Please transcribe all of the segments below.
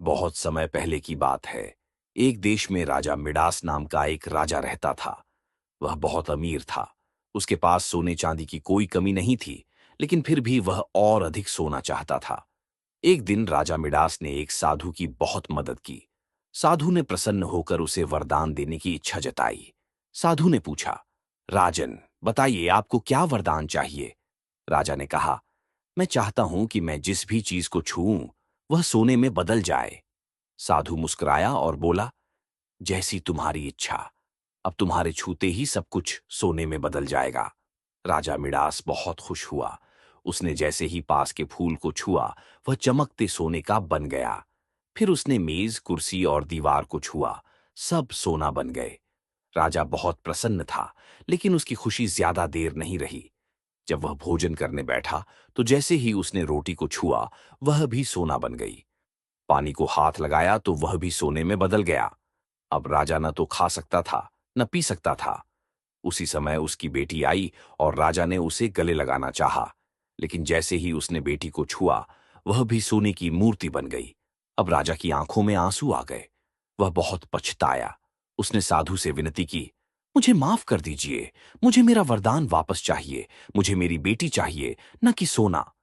बहुत समय पहले की बात है। एक देश में राजा मिडास नाम का एक राजा रहता था। वह बहुत अमीर था। उसके पास सोने चांदी की कोई कमी नहीं थी, लेकिन फिर भी वह और अधिक सोना चाहता था। एक दिन राजा मिडास ने एक साधु की बहुत मदद की। साधु ने प्रसन्न होकर उसे वरदान देने की इच्छा जताई। साधु ने पूछा, राजन, बताइए आपको क्या वरदान चाहिए? राजा ने कहा, मैं चाहता हूं कि मैं जिस भी चीज को छूऊं वह सोने में बदल जाए। साधु मुस्कुराया और बोला, जैसी तुम्हारी इच्छा। अब तुम्हारे छूते ही सब कुछ सोने में बदल जाएगा। राजा मिडास बहुत खुश हुआ। उसने जैसे ही पास के फूल को छुआ, वह चमकते सोने का बन गया। फिर उसने मेज, कुर्सी और दीवार को छुआ। सब सोना बन गए। राजा बहुत प्रसन्न था, लेकिन उसकी खुशी ज्यादा देर नहीं रही। जब वह भोजन करने बैठा, तो जैसे ही उसने रोटी को छुआ, वह भी सोना बन गई। पानी को हाथ लगाया तो वह भी सोने में बदल गया। अब राजा न तो खा सकता था, न पी सकता था। उसी समय उसकी बेटी आई और राजा ने उसे गले लगाना चाहा, लेकिन जैसे ही उसने बेटी को छुआ, वह भी सोने की मूर्ति बन गई। अब राजा की आंखों में आंसू आ गए। वह बहुत पछताया। उसने साधु से विनती की, मुझे माफ कर दीजिए, मुझे मेरा वरदान वापस चाहिए। मुझे मेरी बेटी चाहिए, न कि सोना।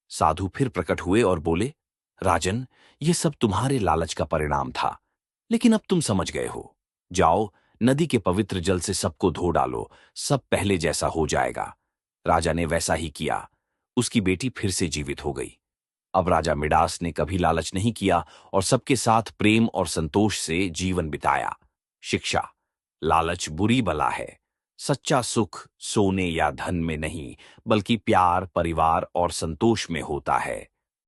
साधु फिर प्रकट हुए और बोले, राजन, ये सब तुम्हारे लालच का परिणाम था, लेकिन अब तुम समझ गए हो। जाओ, नदी के पवित्र जल से सबको धो डालो, सब पहले जैसा हो जाएगा। राजा ने वैसा ही किया। उसकी बेटी फिर से जीवित हो गई। अब राजा मिडास ने कभी लालच नहीं किया और सबके साथ प्रेम और संतोष से जीवन बिताया। शिक्षा, लालच बुरी बला है। सच्चा सुख सोने या धन में नहीं, बल्कि प्यार, परिवार और संतोष में होता है।